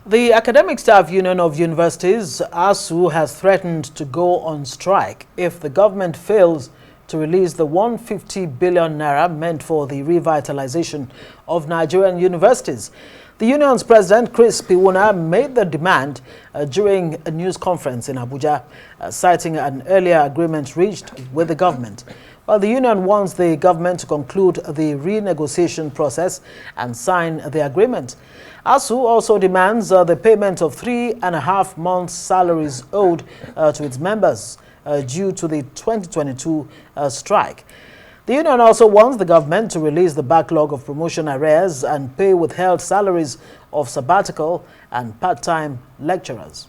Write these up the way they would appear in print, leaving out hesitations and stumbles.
The Academic Staff Union of Universities, ASUU, has threatened to go on strike if the government fails to release the 150 billion naira meant for the revitalization of Nigerian universities. The union's president, Piwuna, made the demand during a news conference in Abuja, citing an earlier agreement reached with the government. Well, the union wants the government to conclude the renegotiation process and sign the agreement. ASUU also demands the payment of 3.5 months' salaries owed to its members due to the 2022 strike. The union also wants the government to release the backlog of promotion arrears and pay withheld salaries of sabbatical and part-time lecturers.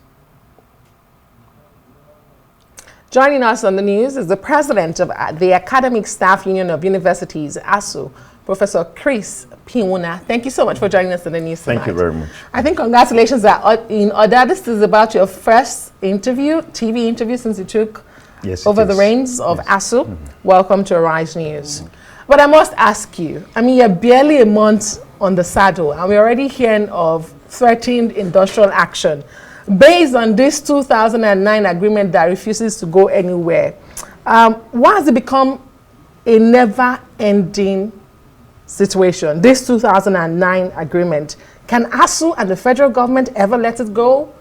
Joining us on the news is the president of the Academic Staff Union of Universities, ASUU, Professor Piwuna. Thank you so much for joining us on the news tonight. Thank you very much. I think congratulations are in order. This is about your first interview, TV interview, since you took over the reins of ASUU. Welcome to Arise News. But I must ask you, I mean, you're barely a month on the saddle, and we're already hearing of threatened industrial action based on this 2009 agreement that refuses to go anywhere. Why has it become a never-ending situation, this 2009 agreement? Can ASUU and the federal government ever let it go?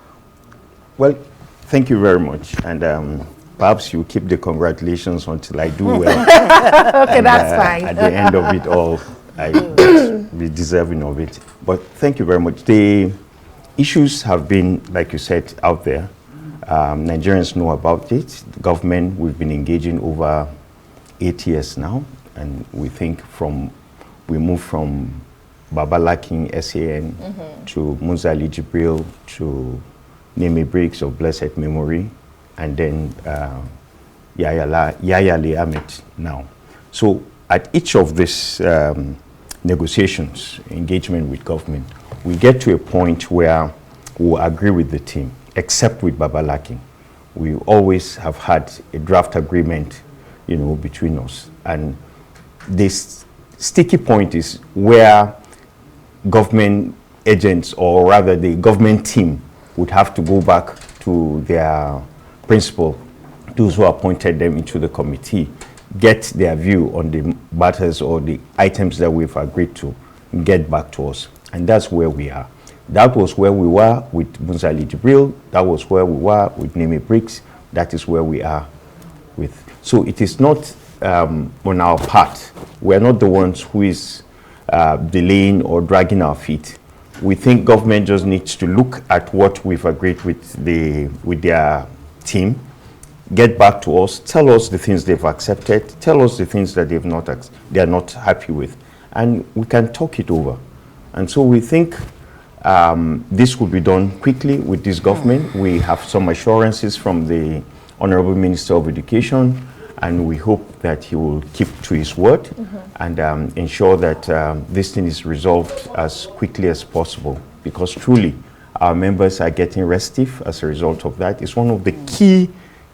Well, thank you very much. And perhaps you keep the congratulations until I do well. Okay, that's fine. At the end of it all, I will be deserving of it. But thank you very much. The issues have been, like you said, out there. Nigerians know about it. The government, we've been engaging over 8 years now. And we think we moved from Babalakin SAN to Muzali Jibril to Neme Briggs of blessed memory, and then Yaya Ahmed now. So at each of these negotiations, engagement with government, we get to a point where we agree with the team, except with Babalakin. We always have had a draft agreement, between us. And this sticky point is where government agents, or rather the government team, would have to go back to their principal, those who appointed them into the committee, get their view on the matters or the items that we've agreed to, get back to us. And that's where we are. That was where we were with Muzali Jibril. That was where we were with Neme Briggs. That is where we are with. So it is not on our part. We're not the ones who is delaying or dragging our feet. We think government just needs to look at what we've agreed with their team, get back to us, tell us the things they've accepted, tell us the things that they are not happy with, and we can talk it over. And so we think this will be done quickly with this government. We have some assurances from the Honorable Minister of Education, and we hope that he will keep to his word and ensure that this thing is resolved as quickly as possible, because truly our members are getting restive as a result of that. It's one of the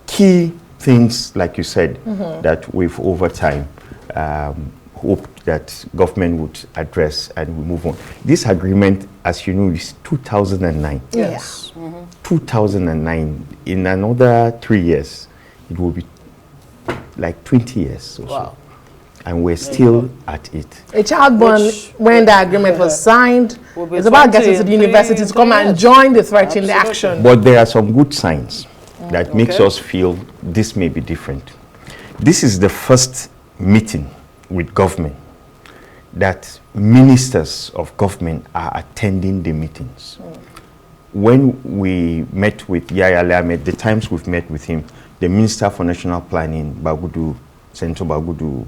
key things, like you said, that we've over time hoped that government would address and we move on. This agreement, as you know, is 2009. Yes. 2009. In another 3 years, it will be like 20 years or so. And we're still at it. A child born when the agreement was signed is about getting to the university to come and join the threatened action. But there are some good signs that makes us feel this may be different. This is the first meeting with government that ministers of government are attending the meetings. When we met with Yaya Ahmed, the times we've met with him, the Minister for National Planning, Senator Bagudu,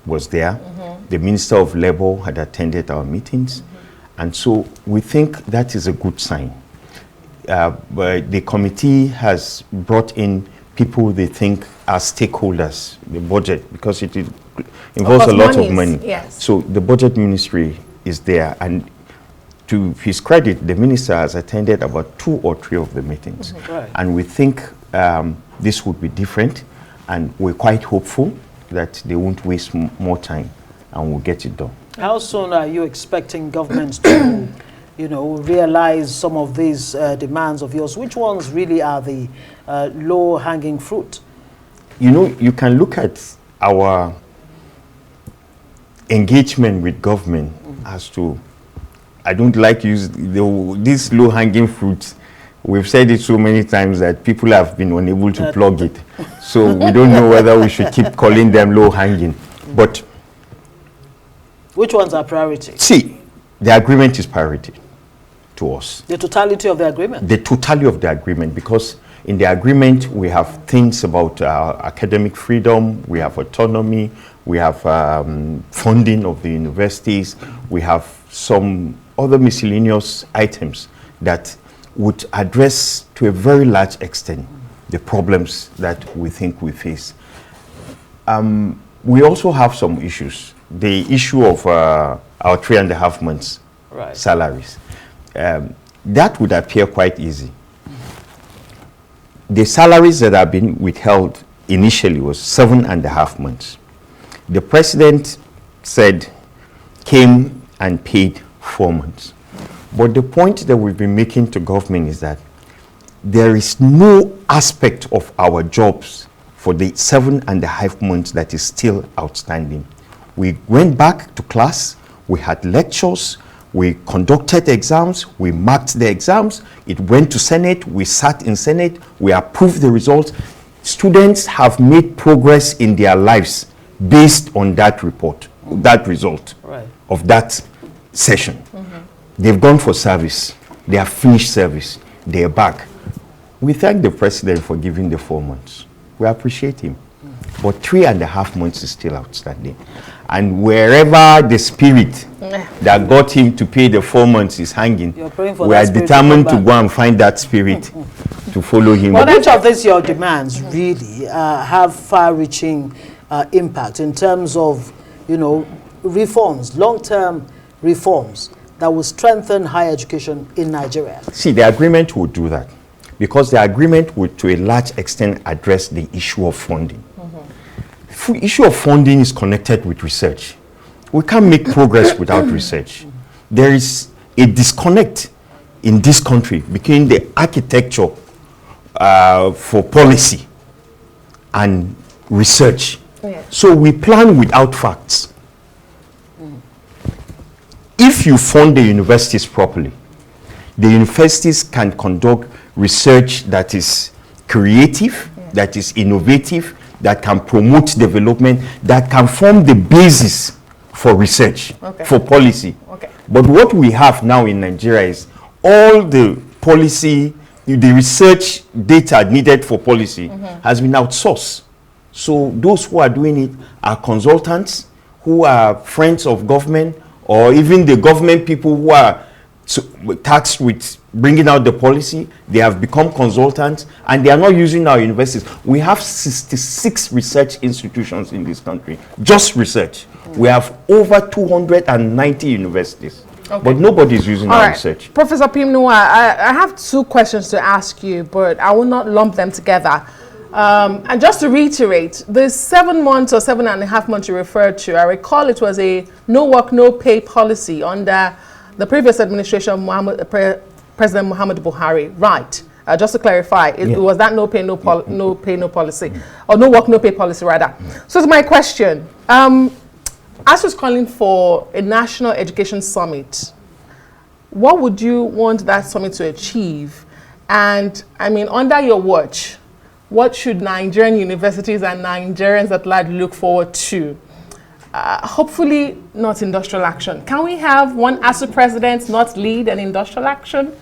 was there. The Minister of Labour had attended our meetings. And so we think that is a good sign. But the committee has brought in people they think are stakeholders, the budget, because it involves a lot of money. Yes. So the budget ministry is there, and to his credit, the minister has attended about 2 or 3 of the meetings. And we think this would be different, and we're quite hopeful that they won't waste more time and we'll get it done. How soon are you expecting government to realize some of these demands of yours? Which ones really are the low-hanging fruit? You can look at our engagement with government as to, I don't like use these low-hanging fruits. We've said it so many times that people have been unable to plug it. So we don't know whether we should keep calling them low-hanging. But which ones are priority? See, the agreement is priority to us. The totality of the agreement? The totality of the agreement, because in the agreement we have things about academic freedom, we have autonomy, we have funding of the universities, we have some other miscellaneous items that would address to a very large extent the problems that we think we face. We also have some issues. The issue of our 3.5 months salaries. That would appear quite easy. The salaries that have been withheld initially was 7.5 months. The president came and paid 4 months. But the point that we've been making to government is that there is no aspect of our jobs for the 7.5 months that is still outstanding. We went back to class, we had lectures, we conducted exams, we marked the exams, it went to Senate, we sat in Senate, we approved the results. Students have made progress in their lives based on that report, that result of that session. They've gone for service, they have finished service, they are back. We thank the president for giving the 4 months. We appreciate him. But 3.5 months is still outstanding. And wherever the spirit that got him to pay the 4 months is hanging, we are determined to go and find that spirit to follow him. But which of these your demands really have far-reaching impact in terms of, reforms, long-term reforms that will strengthen higher education in Nigeria? See, the agreement would do that, because the agreement would, to a large extent, address the issue of funding. The issue of funding is connected with research. We can't make progress without research. There is a disconnect in this country between the architecture for policy and research. So we plan without facts. If you fund the universities properly, the universities can conduct research that is creative, that is innovative, that can promote development, that can form the basis for research, for policy. But what we have now in Nigeria is all the policy, the research data needed for policy has been outsourced. So those who are doing it are consultants who are friends of government, or even the government people who are tasked with bringing out the policy. They have become consultants, and they are not using our universities. We have 66 research institutions in this country, just research. We have over 290 universities, but nobody is using our research. Professor Piwuna, I have 2 questions to ask you, but I will not lump them together. And just to reiterate, the 7 months or 7.5 months you referred to, I recall it was a no work, no pay policy under the previous administration of President Muhammad Buhari, right? Just to clarify, it was that no pay, no policy, or no work, no pay policy, rather. So it's my question. ASUU is calling for a national education summit. What would you want that summit to achieve? And I mean, under your watch, what should Nigerian universities and Nigerians at large look forward to? Hopefully not industrial action. Can we have one ASUU president not lead an industrial action?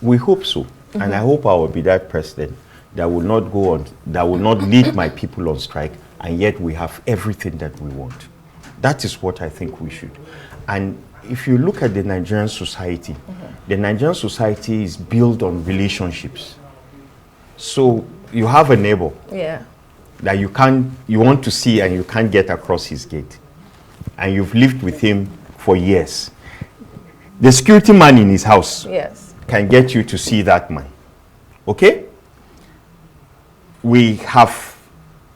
We hope so. And I hope I will be that president that will not go on, that will not lead my people on strike, and yet we have everything that we want. That is what I think we should. And if you look at the Nigerian society, the Nigerian society is built on relationships. So you have a neighbor that you want to see and you can't get across his gate. And you've lived with him for years. The security man in his house can get you to see that man. Okay? We have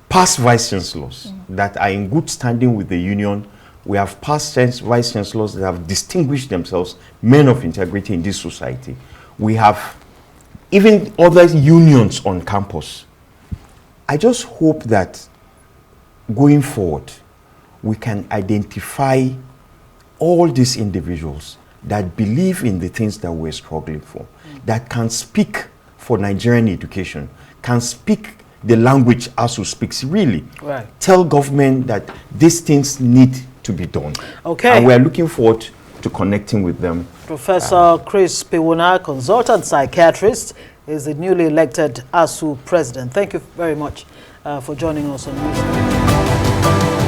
passed vice chancellors that are in good standing with the union We have past vice chancellors that have distinguished themselves, men of integrity in this society. We have even other unions on campus. I just hope that going forward, we can identify all these individuals that believe in the things that we're struggling for, that can speak for Nigerian education, can speak the language ASUU speaks, really. Right. Tell government that these things need to be done. Okay. And we're looking forward to connecting with them. Professor Chris Piwuna, consultant psychiatrist, is the newly elected ASUU president. Thank you very much for joining us on News.